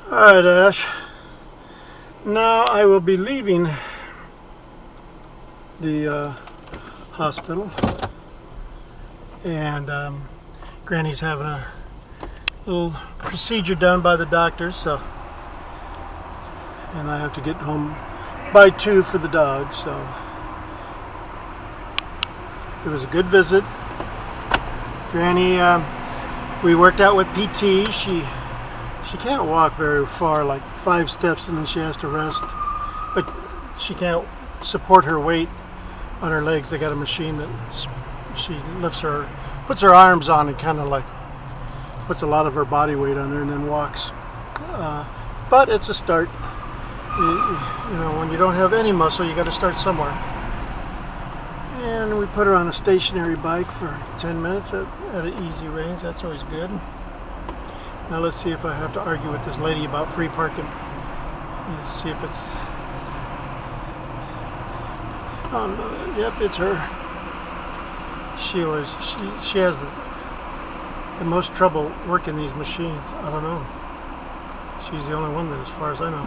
Alright, Ash. Now I will be leaving the hospital, and Granny's having a little procedure done by the doctor, so, and I have to get home by 2 for the dog, so it was a good visit. Granny, we worked out with PT. She can't walk very far, like 5 steps, and then she has to rest. But she can't support her weight on her legs. They got a machine that she lifts her, puts her arms on, and kind of like puts a lot of her body weight on her, and then walks. But it's a start. You know, when you don't have any muscle, you got to start somewhere. And we put her on a stationary bike for 10 minutes at an easy range. That's always good. Now let's see if I have to argue with this lady about free parking. Let's see if it's... Oh, no, yep, it's her. She has the most trouble working these machines. I don't know. She's the only one that, as far as I know.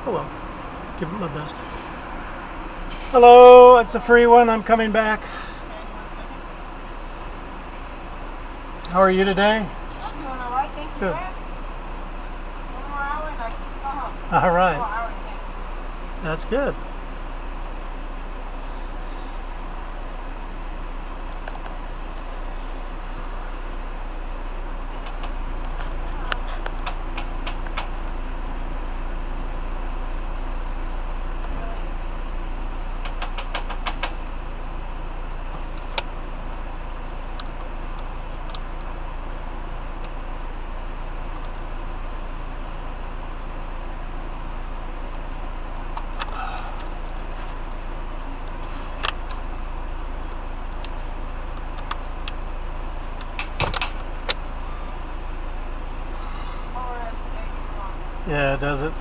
Oh well, give it my best. Hello, it's a free one. I'm coming back. How are you today? I'm doing all right, thank you. Good. 1 more hour and I can go home. All right. 1 hour and 10. That's good. Yeah, does it?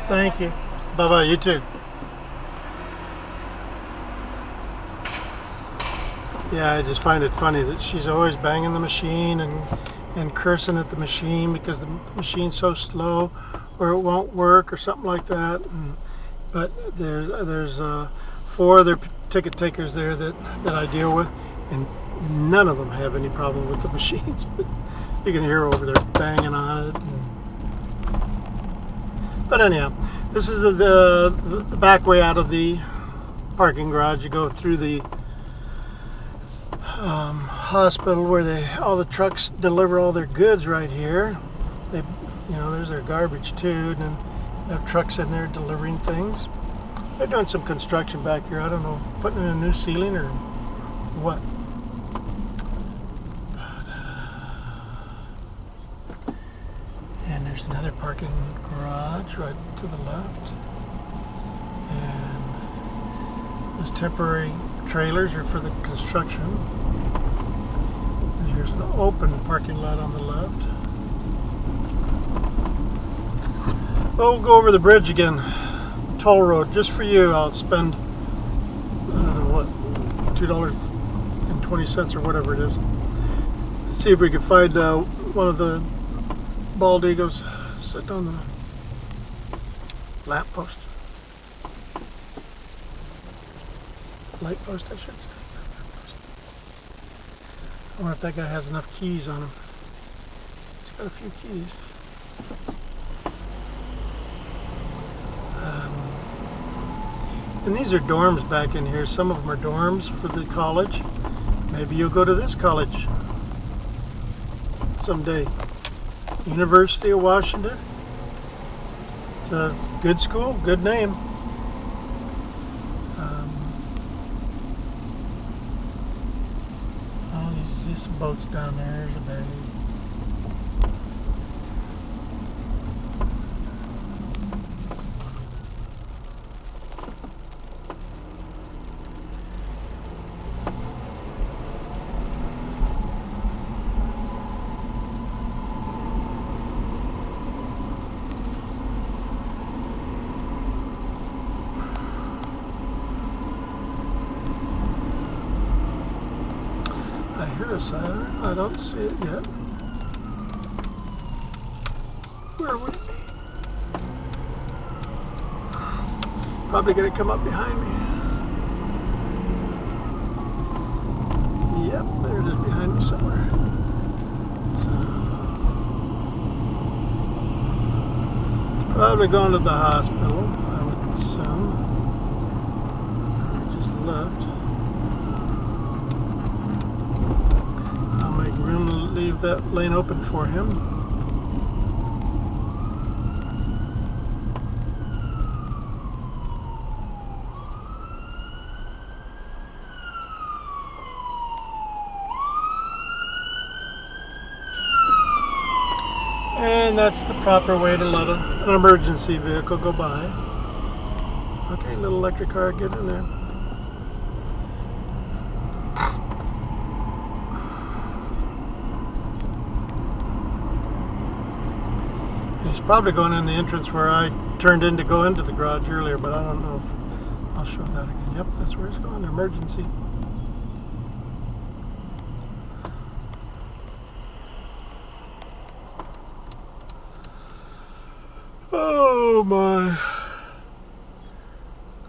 Thank you. Bye-bye, you too. Yeah, I just find it funny that she's always banging the machine and cursing at the machine because the machine's so slow or it won't work or something like that. But there's 4 other ticket takers there that I deal with, and none of them have any problem with the machines. But you can hear over there banging on it. But anyhow, this is the back way out of the parking garage. You go through the hospital where all the trucks deliver all their goods right here. There's their garbage too, and then they have trucks in there delivering things. They're doing some construction back here. I don't know, putting in a new ceiling or what. And there's another parking garage right to the left. And those temporary trailers are for the construction. And here's an open parking lot on the left. Well, we'll go over the bridge again. Toll road just for you. I'll spend $2.20 or whatever it is. See if we can find one of the bald eagles sitting on the lamp post. Light post, I should say. I wonder if that guy has enough keys on him. He's got a few keys. And these are dorms back in here. Some of them are dorms for the college. Maybe you'll go to this college someday. University of Washington. It's a good school, good name. There's some boats down there. There's a bay. there a siren? I don't see it yet. Where would it be? Probably gonna come up behind me. Yep, there it is behind me somewhere. Probably going to the hospital, I would assume. I just left. I'll make room to leave that lane open for him. And that's the proper way to let an emergency vehicle go by. Okay, little electric car, get in there. He's probably going in the entrance where I turned in to go into the garage earlier, but I don't know if I'll show that again. Yep, that's where he's going, emergency. Oh my.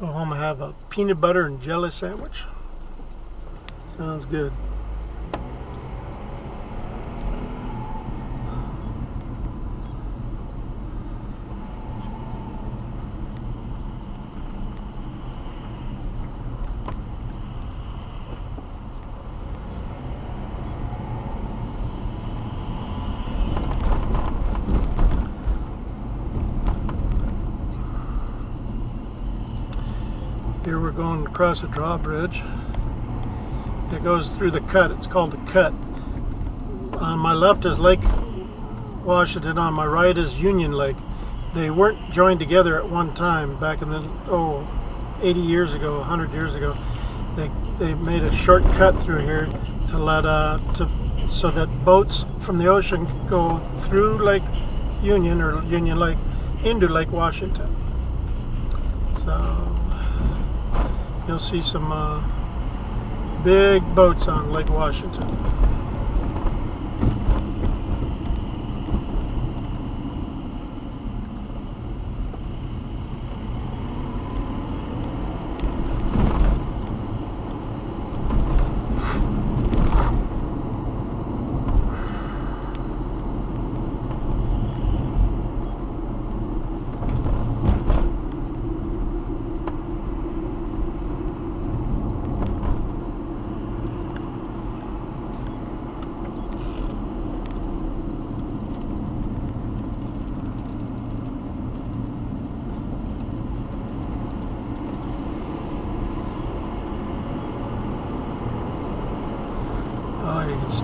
Go home and have a peanut butter and jelly sandwich. Sounds good. Here we're going across a drawbridge. It goes through the cut. It's called the cut. On my left is Lake Washington. On my right is Union Lake. They weren't joined together at one time back in the 80 years ago, 100 years ago. They made a short cut through here to let so that boats from the ocean could go through Lake Union or Union Lake into Lake Washington. So you'll see some big boats on Lake Washington.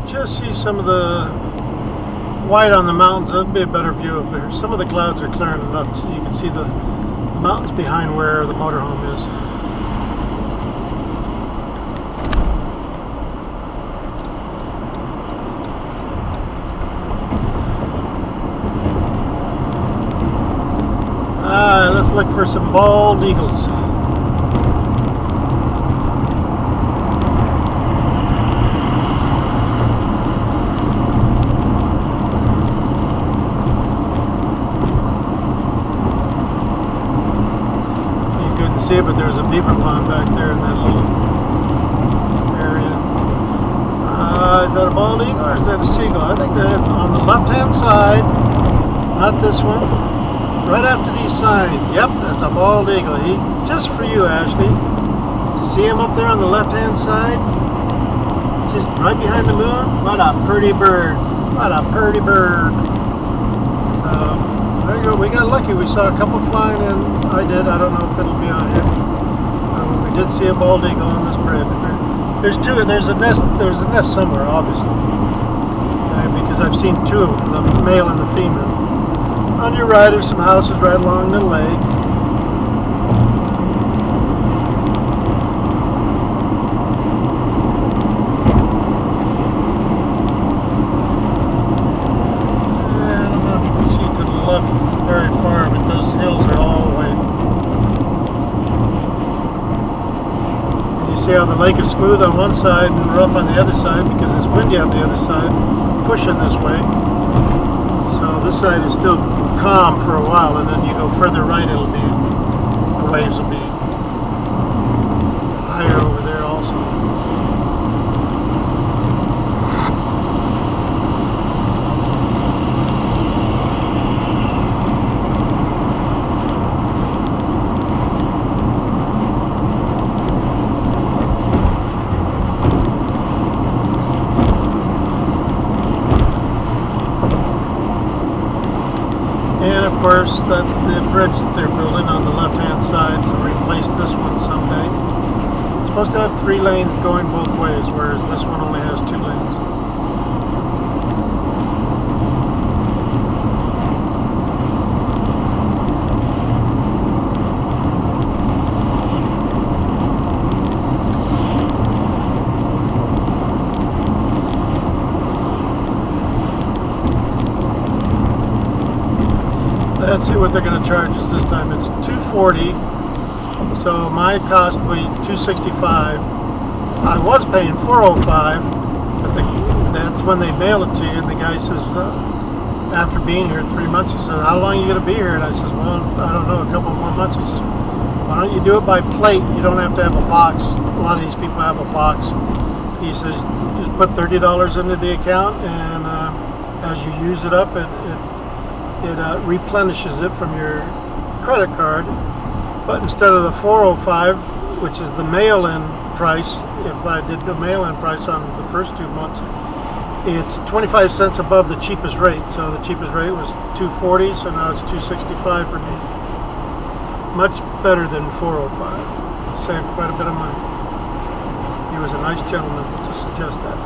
Just see some of the white on the mountains. That'll be a better view up there. Some of the clouds are clearing enough so you can see the mountains behind where the motorhome is. Let's look for some bald eagles. But there's a beaver pond back there in that little area. Is that a bald eagle or is that a seagull? I think that's on the left hand side, not this one. Right after these signs. Yep, that's a bald eagle. Just for you, Ashley. See him up there on the left hand side? Just right behind the moon? What a pretty bird. What a pretty bird. So there you go. We got lucky. We saw a couple flying in. I did. I don't know if it'll be on here. We did see a bald eagle on this bridge. There's two. There's a nest. There's a nest somewhere, obviously, because I've seen two of them, the male and the female. On your right are some houses right along the lake. Very far, but those hills are all white. And you See how the lake is smooth on one side and rough on the other side because it's windy on the other side, pushing this way. So this side is still calm for a while, and then you go further right, the waves will be higher over there also. And of course, that's the bridge that they're building on the left-hand side to replace this one someday. It's supposed to have 3 lanes going both ways, whereas this one only has 2 lanes. Let's see what they're going to charge us this time. It's $240, so my cost will be $265. I was paying $405, but that's when they mail it to you. And the guy says, after being here 3 months, he says, "How long are you going to be here?" And I says, "Well, I don't know, a couple more months." He says, "Why don't you do it by plate? You don't have to have a box. A lot of these people have a box." He says, "Just put $30 into the account, and as you use it up, it replenishes it from your credit card." But instead of the $405, which is the mail-in price, if I did the mail-in price on the first 2 months, it's 25 cents above the cheapest rate. So the cheapest rate was $240, so now it's $265 for me. Much better than $405. Saved quite a bit of money. He was a nice gentleman to suggest that.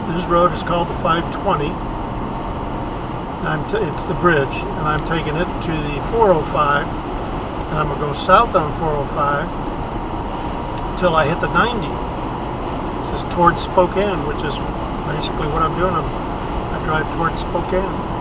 This road is called the 520. It's the bridge, and I'm taking it to the 405, and I'm going to go south on 405 until I hit the 90. This is towards Spokane, which is basically what I'm doing. I drive towards Spokane.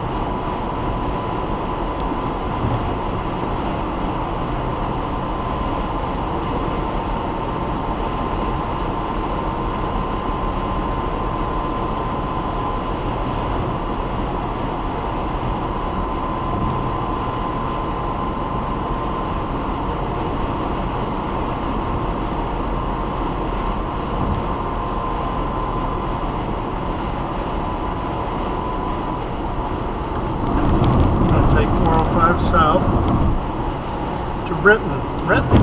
South to Renton. Renton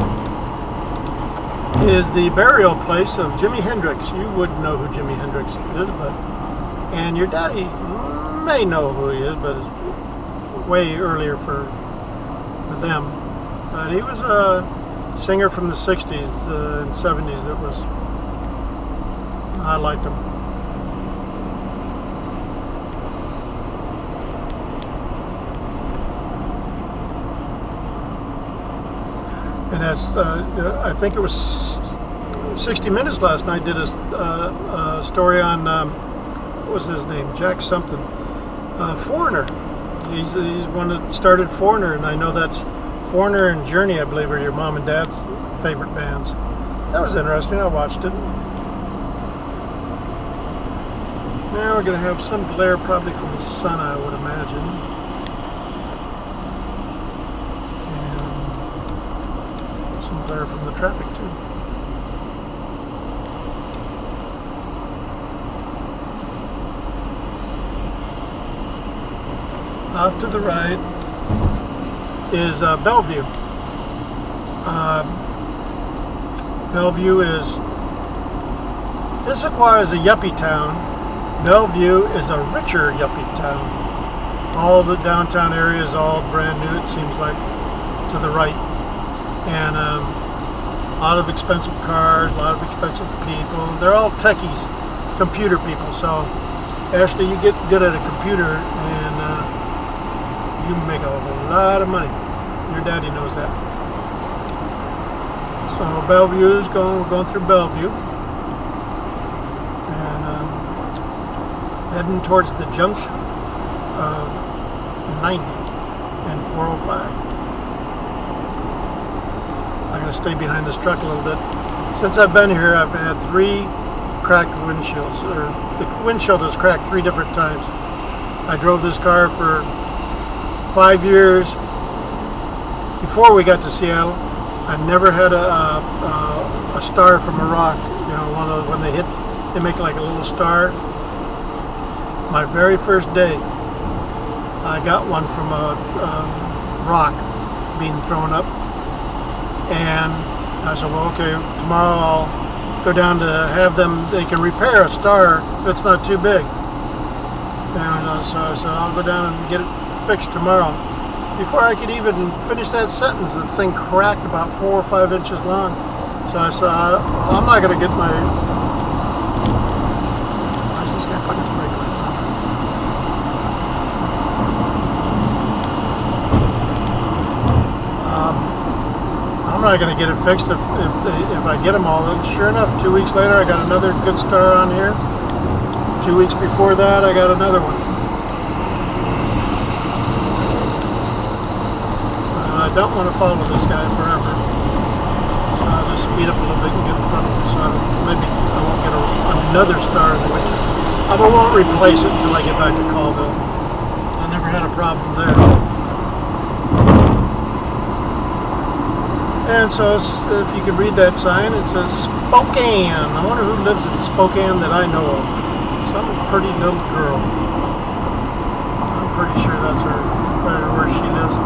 is the burial place of Jimi Hendrix. You wouldn't know who Jimi Hendrix is, and your daddy may know who he is, but it's way earlier for them. But he was a singer from the 60s and 70s that was, I liked him. And that's, I think it was 60 Minutes last night did a story on, what was his name? Jack something. Foreigner. He's one that started Foreigner, and I know that's Foreigner and Journey, I believe, are your mom and dad's favorite bands. That was interesting. I watched it. Now we're going to have some glare probably from the sun, I would imagine. Glare from the traffic too. Off to the right is Bellevue. Bellevue is, Issaquah is a yuppie town. Bellevue is a richer yuppie town. All the downtown area is all brand new, it seems like, to the right. And a lot of expensive cars, a lot of expensive people. They're all techies, computer people. So Ashley, you get good at a computer and you make a lot of money. Your daddy knows that. So Bellevue's we're going through Bellevue. And heading towards the junction of 90 and 405. I'm going to stay behind this truck a little bit. Since I've been here, I've had 3 cracked windshields. Or the windshield has cracked 3 different times. I drove this car for 5 years. Before we got to Seattle, I never had a star from a rock. You know, one of those, when they hit, they make like a little star. My very first day, I got one from a rock being thrown up. And I said, well, okay, tomorrow I'll go down to have them, they can repair a star that's not too big. And so I said, I'll go down and get it fixed tomorrow. Before I could even finish that sentence, the thing cracked about 4 or 5 inches long. So I said, I'm not going to get my... Why is this guy putting his brake lights on? I'm not going to get it fixed if I get them all. And sure enough, 2 weeks later, I got another good star on here. 2 weeks before that, I got another one. I don't want to follow this guy forever. So I'll just speed up a little bit and get in front of him. So maybe I won't get another star in the windshield. I won't replace it until I get back to Colville. I never had a problem there. And so if you can read that sign, it says Spokane. I wonder who lives in Spokane that I know of. Some pretty little girl. I'm pretty sure that's where she lives.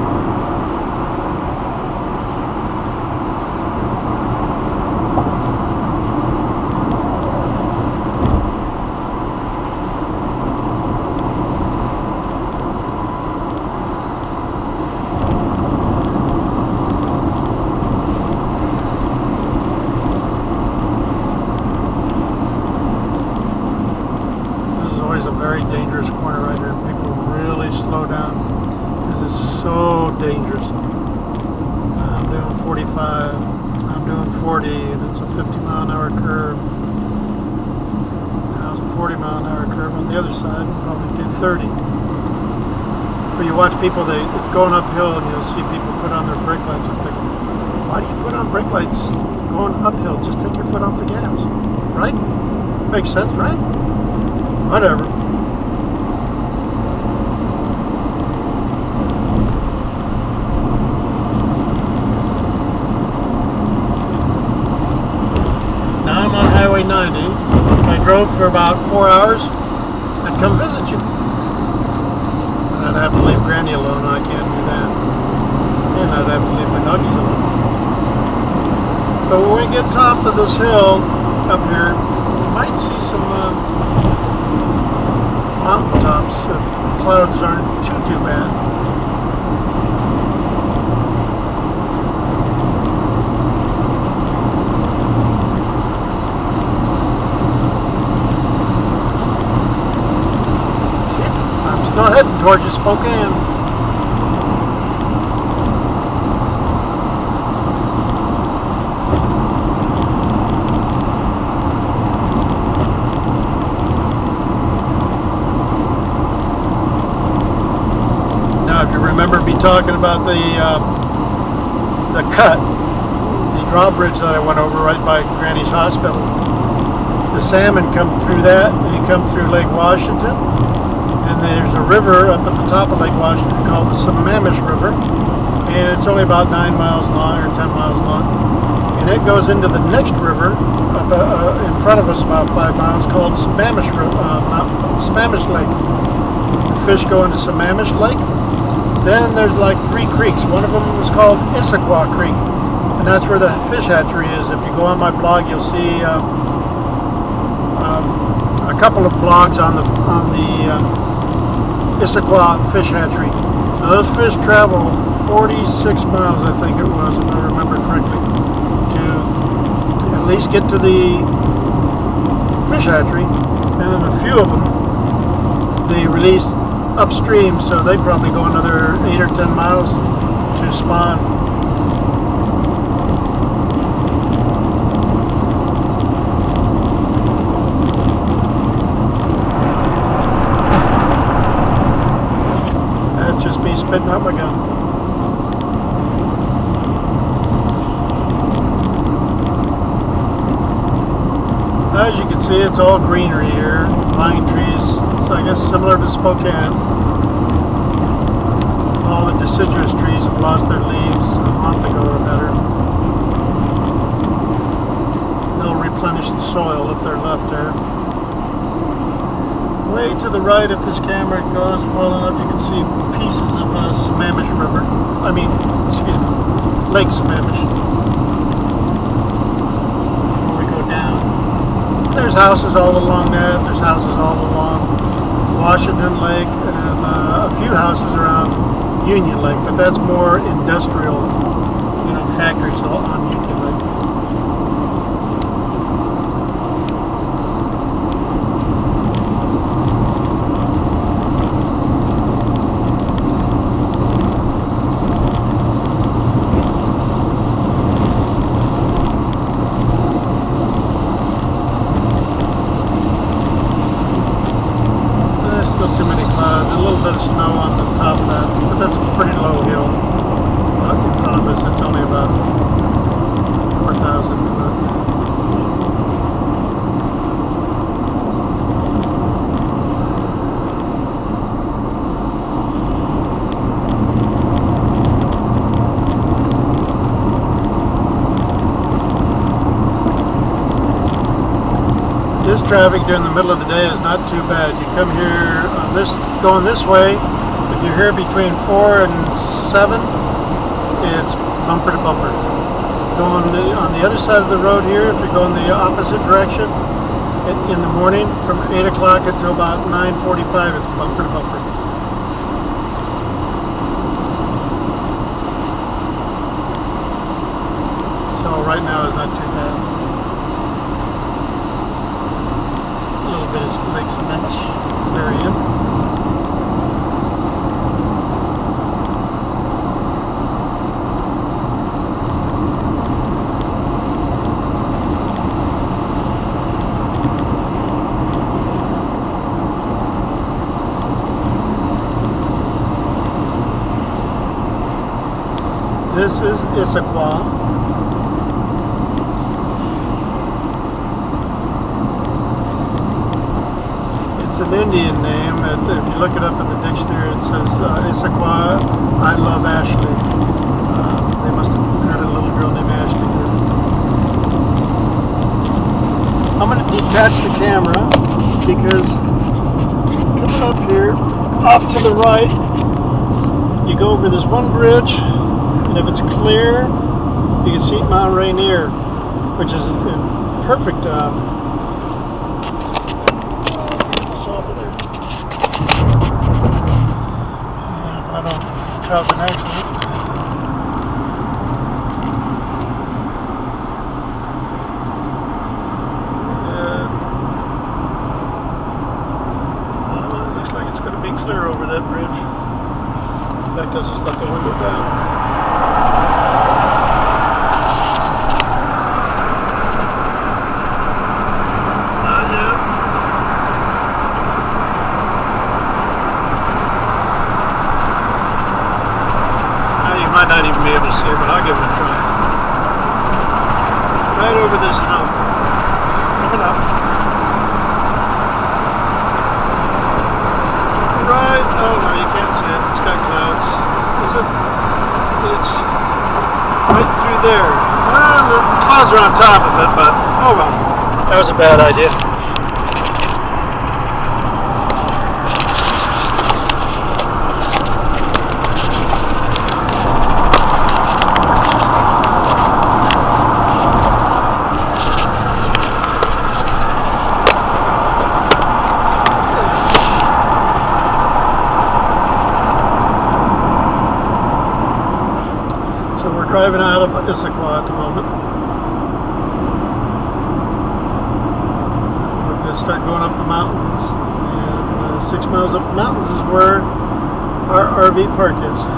A very dangerous corner right here. People really slow down because it's so dangerous. I'm doing 45, I'm doing 40, and it's a 50-mile-an-hour curve. Now it's a 40-mile-an-hour curve on the other side, and probably do 30. Where you watch people, it's going uphill, and you'll see people put on their brake lights. I'm thinking, why do you put on brake lights going uphill? Just take your foot off the gas, right? Makes sense, right? Whatever. Now I'm on Highway 90. If I drove for about 4 hours, I'd come visit you. And I'd have to leave Granny alone. I can't do that. And I'd have to leave my doggies alone. But when we get top of this hill up here, you might see some mountaintops if the clouds aren't too bad. See, I'm still heading towards you, Spokane. If you remember me talking about the cut, the drawbridge that I went over right by Granny's hospital, the salmon come through that, they come through Lake Washington, and there's a river up at the top of Lake Washington called the Sammamish River, and it's only about 9 miles long or 10 miles long, and it goes into the next river up in front of us about 5 miles called Sammamish Lake. The fish go into Sammamish Lake. Then there's like 3 creeks. One of them is called Issaquah Creek. And that's where the fish hatchery is. If you go on my blog, you'll see a couple of blogs on the Issaquah Fish Hatchery. Now, those fish travel 46 miles, I think it was, if I remember correctly, to at least get to the fish hatchery, and then a few of them they release upstream, so they probably go another 8 or 10 miles to spawn. That's just me spitting out my gun. As you can see, it's all greenery here, pine trees, so I guess similar to Spokane. All the deciduous trees have lost their leaves a month ago or better. They'll replenish the soil if they're left there. Way to the right, if this camera goes well enough, you can see pieces of Sammamish River. Excuse me, Lake Sammamish. Before we go down. There's houses all along that. There's houses all along Washington Lake, and a few houses around Union Lake, but that's more industrial, factories on Union Lake. Still too many clouds, a little bit of snow on the top of that, but that's a pretty low hill. In front of us, it's only about 4,000 foot. This traffic during the middle of the day is not too bad. You come here on going this way, if you're here between 4 and 7, it's bumper to bumper. Going on the other side of the road here, if you're going the opposite direction, in the morning from 8 o'clock until about 9:45, it's bumper to bumper. So right now is not too bad. Bit of Lake Sammamish area. This is Issaquah. It's an Indian name, and if you look it up in the dictionary, it says Issaquah, I love Ashley. They must have had a little girl named Ashley here. I'm going to detach the camera because coming up here, off to the right, you go over this one bridge, and if it's clear, you can see Mount Rainier, which is a perfect cause an accident. It looks like it's going to be clear over that bridge. In fact, I'll just let the window down. Might not even be able to see it, but I'll give it a try. Right over this hump. Coming up. Right, oh no, you can't see it. It's got clouds. It's right through there. The clouds are on top of it, but oh well. That was a bad idea. out of Issaquah at the moment. We're going to start going up the mountains. And 6 miles up the mountains is where our RV park is.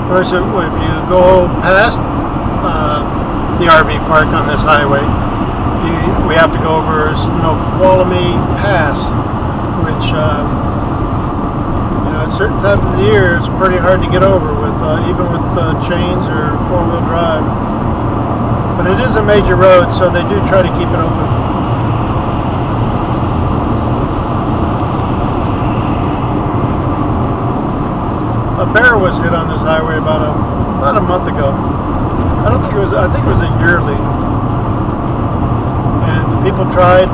Of course, if you go past the RV park on this highway, we have to go over Snoqualmie Pass, which at certain times of the year it's pretty hard to get over with, even with chains or four-wheel drive. But it is a major road, so they do try to keep it open. A bear was hit on this highway about a month ago. I think it was a yearling. And the people tried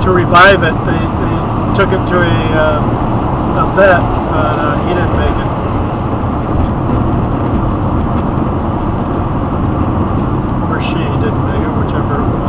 to revive it. They took it to a vet, but he didn't make it. Or she didn't make it, whichever it was.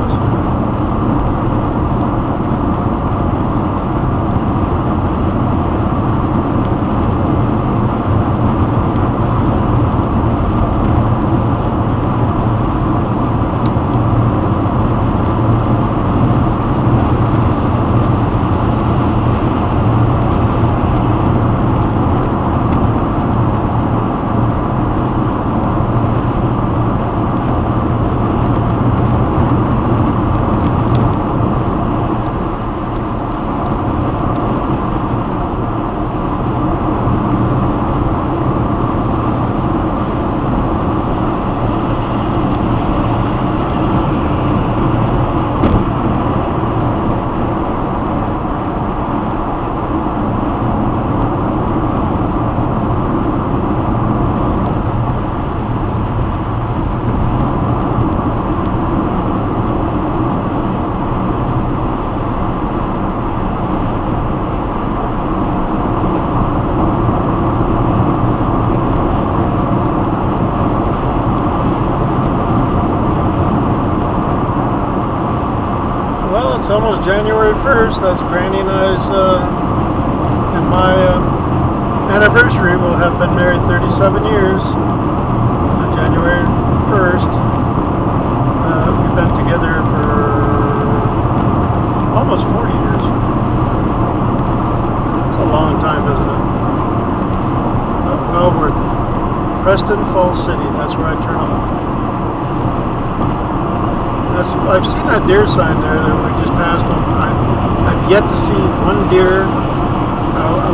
It's almost January 1st. That's Granny and I's and my anniversary. We'll have been married 37 years on January 1st. We've been together for almost 40 years. It's a long time, isn't it? Well worth it. Preston Falls City. That's where I turn off. I've seen that deer sign there that we just passed on. I've yet to see one deer.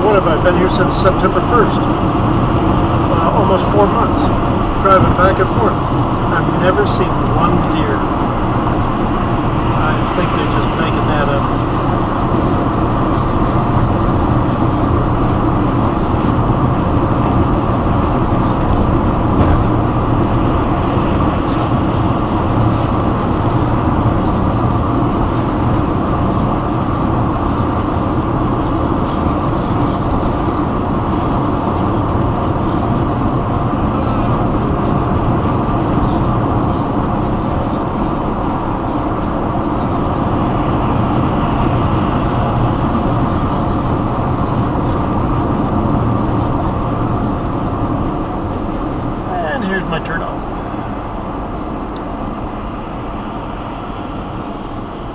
What have I been here since September 1st? Almost 4 months, driving back and forth. I've never seen one deer. I think they're just making that up. My turn off.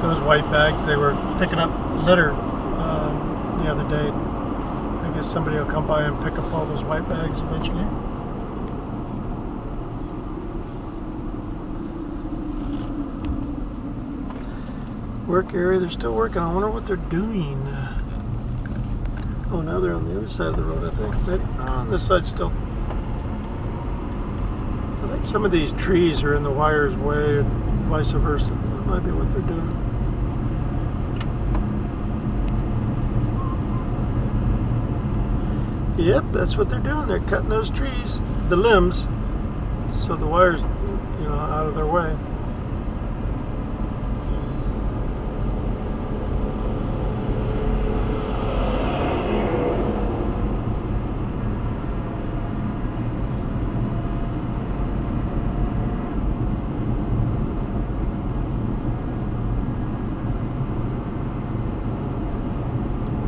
Those white bags, they were picking up litter the other day. I guess somebody will come by and pick up all those white bags eventually. Work area, they're still working. I wonder what they're doing. Oh, now they're on the other side of the road, I think. Maybe on this side still. I think some of these trees are in the wire's way and vice versa. That might be what they're doing. Yep, that's what they're doing. They're cutting those trees, the limbs, so the wires, out of their way.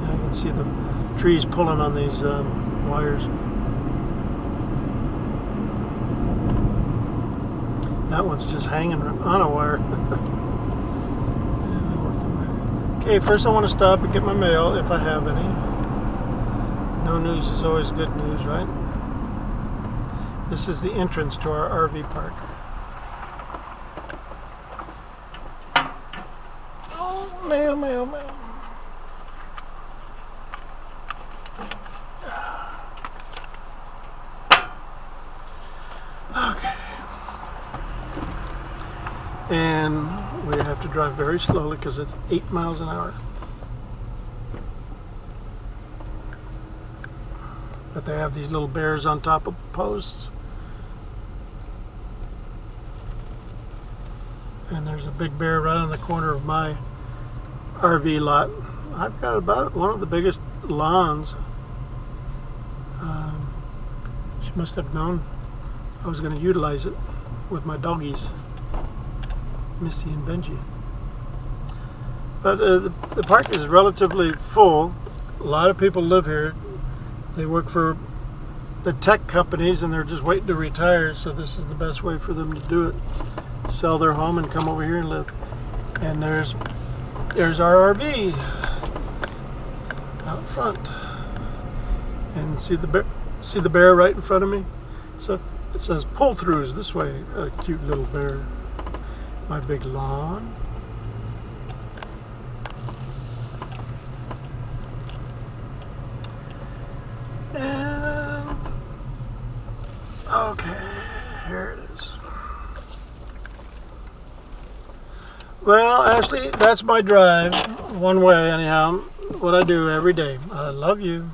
I can see the trees pulling on these wires. That one's just hanging on a wire. Okay, first I want to stop and get my mail if I have any. No news is always good news, right? This is the entrance to our RV park. Oh, mail, mail, mail. Okay. And we have to drive very slowly because it's 8 miles an hour. But they have these little bears on top of posts. And there's a big bear right on the corner of my RV lot. I've got about one of the biggest lawns. She must have known I was going to utilize it with my doggies, Missy and Benji. But the park is relatively full. A lot of people live here. They work for the tech companies and they're just waiting to retire, so this is the best way for them to do it. Sell their home and come over here and live. And there's our RV out front. And see the bear right in front of me? So it says pull throughs this way. A cute little bear. My big lawn. And okay, here it is. Well, Ashley, that's my drive. One way anyhow. What I do every day. I love you.